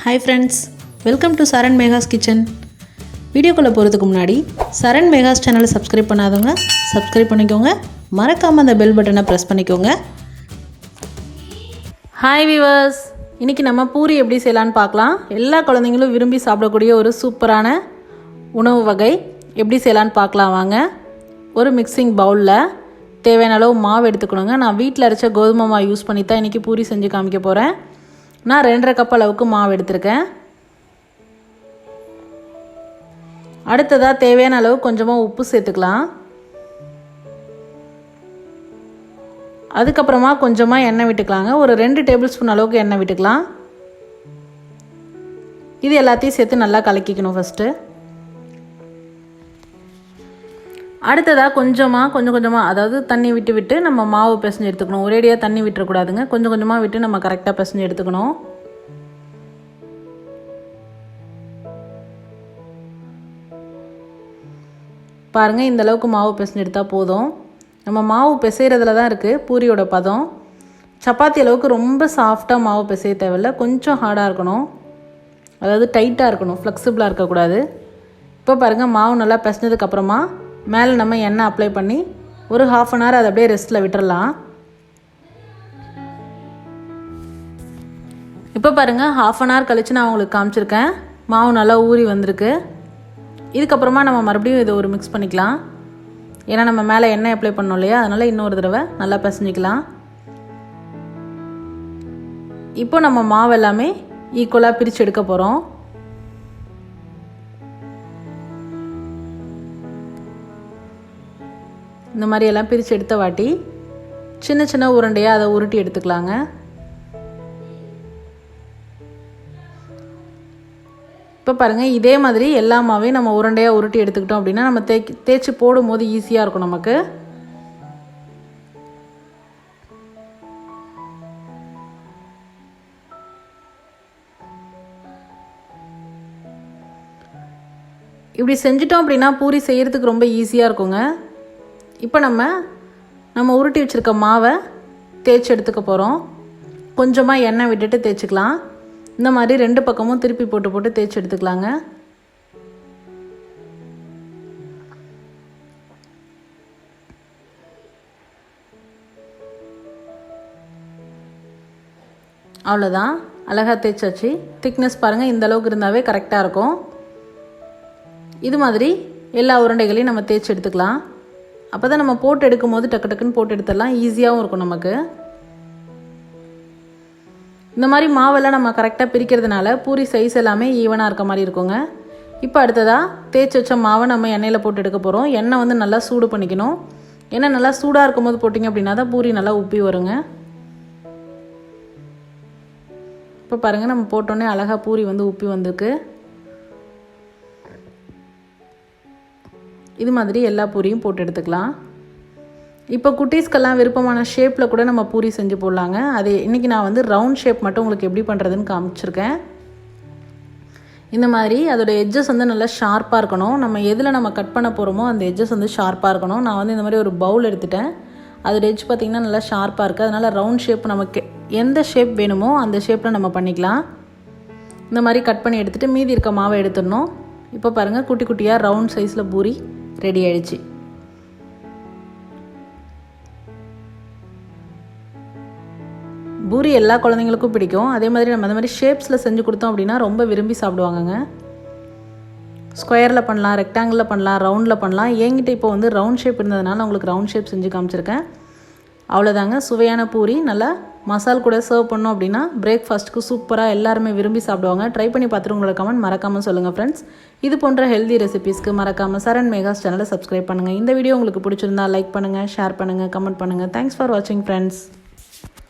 Hi friends, welcome to Saran Mega's Kitchen. வீடியோக்குள்ள போறதுக்கு முன்னாடி சரண் மேகாஸ் சேனலை சப்ஸ்கிரைப் பண்ணாதவங்க சப்ஸ்கிரைப் பண்ணிக்கோங்க. மறக்காம அந்த பெல் பட்டனை பிரஸ் பண்ணிக்கோங்க. ஹாய் வியூவர்ஸ், இன்னைக்கு நம்ம பூரி எப்படி செய்யலாம்னு பார்க்கலாம். எல்லா குழந்தைகளும் விரும்பி சாப்பிடக்கூடிய ஒரு சூப்பரான உணவு வகை எப்படி செய்யலாம்னு பார்க்கலாம் வாங்க. ஒரு மிக்சிங் பவுலில் தேவையான அளவு மாவு எடுத்துக்கணுங்க. நான் வீட்டில் அரைச்ச கோதுமை மாவு யூஸ் பண்ணி தான் இன்றைக்கி பூரி செஞ்சு காமிக்க போகிறேன். நான் 2.5 கப் அளவுக்கு மாவு எடுத்திருக்கேன். அடுத்ததாக தேவையான அளவு கொஞ்சமாக உப்பு சேர்த்துக்கலாம். அதுக்கப்புறமா கொஞ்சமாக எண்ணெய் விட்டுக்கலாங்க. ஒரு 2 டேபிள் ஸ்பூன் அளவுக்கு எண்ணெய் விட்டுக்கலாம். இது எல்லாத்தையும் சேர்த்து நல்லா கலக்கிக்கணும் ஃபஸ்ட்டு. அடுத்ததாக கொஞ்சம் கொஞ்சமாக அதாவது தண்ணி விட்டு நம்ம மாவு பிசைஞ்சு எடுத்துக்கணும். ஒரேடியாக தண்ணி விட்டுறக்கூடாதுங்க. கொஞ்சம் கொஞ்சமாக விட்டு நம்ம கரெக்டாக பிசைஞ்சு எடுத்துக்கணும். பாருங்கள், இந்த அளவுக்கு மாவு பிசைஞ்சு எடுத்தால் போதும். நம்ம மாவு பிசைகிறதுல தான் இருக்குது பூரியோட பதம். சப்பாத்தி அளவுக்கு ரொம்ப சாஃப்டாக மாவு பிசைய தேவையில்லை, கொஞ்சம் ஹார்டாக இருக்கணும். அதாவது டைட்டாக இருக்கணும், ஃப்ளெக்சிபிளாக இருக்கக்கூடாது. இப்போ பாருங்கள், மாவு நல்லா பிசைஞ்சதுக்கப்புறமா மேலே நம்ம எண்ணெய் அப்ளை பண்ணி ஒரு 1/2 அன் ஹவர் அதை அப்படியே ரெஸ்ட்டில் விட்டுறலாம். இப்போ பாருங்கள், 1/2 அன் ஹவர் கழித்து நான் உங்களுக்கு காமிச்சிருக்கேன். மாவு நல்லா ஊறி வந்திருக்கு. இதுக்கப்புறமா நம்ம மறுபடியும் இதை ஒரு மிக்ஸ் பண்ணிக்கலாம். ஏன்னா நம்ம மேலே எண்ணெய் அப்ளை பண்ணோம் இல்லையா, அதனால் இன்னொரு தடவை நல்லா பிசைஞ்சிக்கலாம். இப்போ நம்ம மாவு எல்லாமே ஈக்குவலாக பிரித்து எடுக்க போகிறோம். இந்த மாதிரி எல்லாம் பிரித்து எடுத்த வாட்டி சின்ன சின்ன உருண்டையாக அதை உருட்டி எடுத்துக்கலாங்க. இப்போ பாருங்கள், இதே மாதிரி எல்லா மாவையும் நம்ம உருண்டையாக உருட்டி எடுத்துக்கிட்டோம் அப்படின்னா நம்ம தேய்ச்சி போடும் போது ஈஸியாக இருக்கும் நமக்கு. இப்படி செஞ்சிட்டோம் அப்படின்னா பூரி செய்கிறதுக்கு ரொம்ப ஈஸியாக இருக்குங்க. இப்போ நம்ம உருட்டி வச்சுருக்க மாவை தேய்ச்சி எடுத்துக்க போகிறோம். கொஞ்சமாக எண்ணெய் விட்டுட்டு தேய்ச்சிக்கலாம். இந்த மாதிரி 2 பக்கமும் திருப்பி போட்டு தேய்ச்சி எடுத்துக்கலாங்க. அவ்வளோதான், அழகாக தேய்ச்சாச்சு. திக்னஸ் பாருங்கள், இந்த அளவுக்கு இருந்தாவே கரெக்டாக இருக்கும். இது மாதிரி எல்லா உருண்டைகளையும் நம்ம தேய்ச்சி எடுத்துக்கலாம். அப்போ தான் நம்ம போட்டு எடுக்கும் போது டக்கு டக்குன்னு போட்டு எடுத்துடலாம், ஈஸியாகவும் இருக்கும் நமக்கு. இந்த மாதிரி மாவெல்லாம் நம்ம கரெக்டாக பிரிக்கிறதுனால பூரி சைஸ் எல்லாமே ஈவனாக இருக்க மாதிரி இருக்குங்க. இப்போ அடுத்ததாக தேய்ச்சி வச்ச மாவை நம்ம எண்ணெயில் போட்டு எடுக்க போகிறோம். எண்ணெய் வந்து நல்லா சூடு பண்ணிக்கணும். எண்ணெய் நல்லா சூடாக இருக்கும் போது போட்டிங்க அப்படின்னா தான் பூரி நல்லா உப்பி வருங்க. இப்போ பாருங்கள், நம்ம போட்டோன்னே அழகாக பூரி வந்து உப்பி வந்திருக்கு. இது மாதிரி எல்லா பூரியும் போட்டு எடுத்துக்கலாம். இப்போ குட்டீஸ்க்கெல்லாம் விருப்பமான ஷேப்பில் கூட நம்ம பூரி செஞ்சு போடலாங்க. அது இன்றைக்கி நான் வந்து ரவுண்ட் ஷேப் மட்டும் உங்களுக்கு எப்படி பண்ணுறதுன்னு காமிச்சிருக்கேன். இந்த மாதிரி அதோடய எட்ஜஸ் வந்து நல்லா ஷார்ப்பாக இருக்கணும். நம்ம எதில் நம்ம கட் பண்ண போகிறோமோ அந்த எட்ஜஸ் வந்து ஷார்ப்பாக இருக்கணும். நான் வந்து இந்த மாதிரி ஒரு பவுல் எடுத்துட்டேன். அதோட எட்ஜ் பார்த்திங்கன்னா நல்லா ஷார்ப்பாக இருக்குது. அதனால் ரவுண்ட் ஷேப் நமக்கு எந்த ஷேப் வேணுமோ அந்த ஷேப்பில் நம்ம பண்ணிக்கலாம். இந்த மாதிரி கட் பண்ணி எடுத்துகிட்டு மீதி இருக்க மாவை எடுத்துடணும். இப்போ பாருங்கள், குட்டி குட்டியாக ரவுண்ட் சைஸில் பூரி ரெடி ஆயிடுச்சு. பூரி எல்லா குழந்தைங்களுக்கும் பிடிக்கும். அதே மாதிரி நம்ம அந்த மாதிரி ஷேப்ஸில் செஞ்சு கொடுத்தோம் அப்படின்னா ரொம்ப விரும்பி சாப்பிடுவாங்கங்க. ஸ்கொயரில் பண்ணலாம், ரெக்டாங்கிளில் பண்ணலாம், ரவுண்டில் பண்ணலாம். என்கிட்ட இப்போ வந்து ரவுண்ட் ஷேப் இருந்ததுனால உங்களுக்கு ரவுண்ட் ஷேப் செஞ்சு காமிச்சிருக்கேன். அவ்வளோதாங்க, சுவையான பூரி நல்லா மசால் கூட சர்வ் பண்ணோம் அப்படின்னா பிரேக்ஃபாஸ்ட்டுக்கு சூப்பராக எல்லாருமே விரும்பி சாப்பிடுவாங்க. ட்ரை பண்ணி பார்த்துட்டு உங்களோட கமெண்ட் மறக்காமல் சொல்லுங்கள் ஃப்ரெண்ட்ஸ். இது போன்ற ஹெல்தி ரெசிபீஸ்க்கு மறக்காமல் சரண் மேகாஸ் சேனலை சப்ஸ்கிரைப் பண்ணுங்கள். இந்த வீடியோ உங்களுக்கு பிடிச்சிருந்தா லைக் பண்ணுங்கள், ஷேர் பண்ணுங்கள், கமெண்ட் பண்ணுங்கள். தேங்க்ஸ் ஃபார் வாட்சிங் ஃப்ரெண்ட்ஸ்.